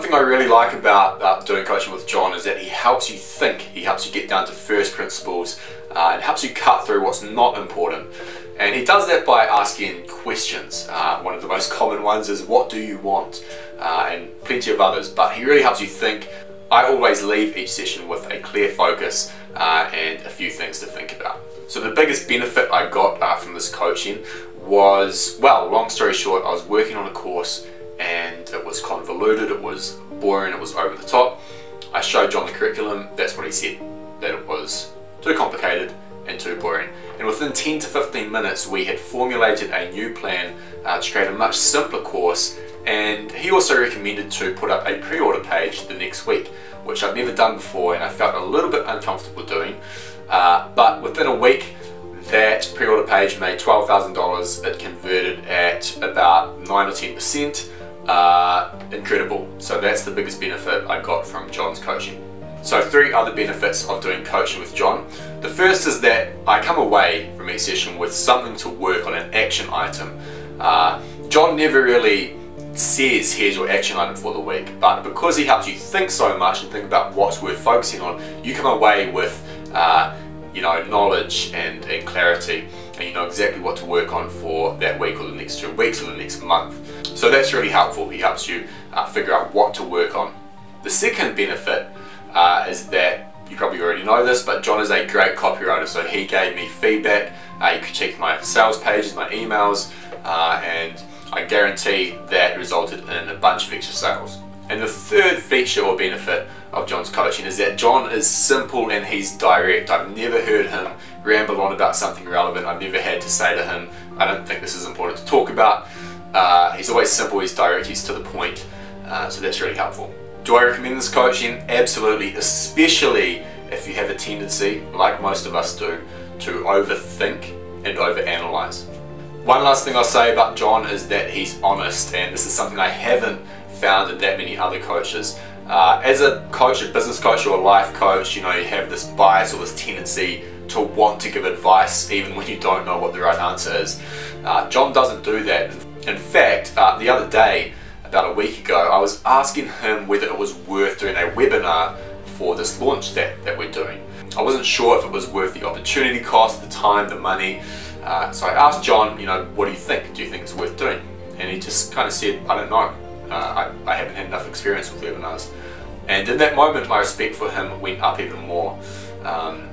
thing I really like about doing coaching with John is that he helps you think, he helps you get down to first principles, and helps you cut through what's not important. And he does that by asking questions. One of the most common ones is, what do you want? And plenty of others, but he really helps you think. I always leave each session with a clear focus and a few things to think about. So the biggest benefit I got from this coaching was, well, long story short, I was working on a course and it was convoluted, it was boring, it was over the top. I showed John the curriculum, that's what he said, that it was too complicated and too boring. And within 10 to 15 minutes we had formulated a new plan to create a much simpler course, and he also recommended to put up a pre-order page the next week, which I've never done before and I felt a little bit uncomfortable doing. But within a week that pre-order page made $12,000, it converted at about 9 or 10%. Incredible. So that's the biggest benefit I got from John's coaching. So 3 other benefits of doing coaching with John. The first is that I come away from each session with something to work on, an action item. John never really says, here's your action item for the week, but because he helps you think so much and think about what's worth focusing on, you come away with knowledge and clarity, and you know exactly what to work on for that week or the next 2 weeks or the next month. So that's really helpful. He helps you figure out what to work on. The second benefit is that, you probably already know this, but John is a great copywriter, so he gave me feedback, he critiqued my sales pages, my emails, and I guarantee that resulted in a bunch of extra sales. And the third feature or benefit of John's coaching is that John is simple and he's direct. I've never heard him ramble on about something relevant. I've never had to say to him, I don't think this is important to talk about. He's always simple, he's direct, he's to the point, so that's really helpful. Do I recommend this coaching? Absolutely, especially if you have a tendency, like most of us do, to overthink and overanalyze. One last thing I'll say about John is that he's honest, and this is something I haven't found in that many other coaches. As a coach, a business coach or a life coach, you have this bias or this tendency to want to give advice even when you don't know what the right answer is. John doesn't do that. In fact, the other day, about a week ago, I was asking him whether it was worth doing a webinar for this launch that we're doing. I wasn't sure if it was worth the opportunity cost, the time, the money. So I asked John, what do you think? Do you think it's worth doing? And he just kind of said, I don't know. I haven't had enough experience with webinars. And in that moment, my respect for him went up even more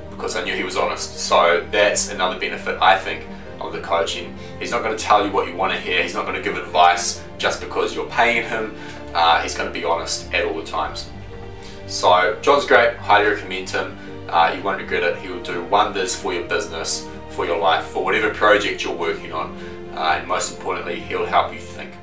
because I knew he was honest. So that's another benefit, I think, of the coaching. He's not going to tell you what you want to hear. He's not going to give advice just because you're paying him. He's going to be honest at all the times. So John's great. Highly recommend him. You won't regret it. He will do wonders for your business, for your life, for whatever project you're working on. And most importantly, he'll help you think.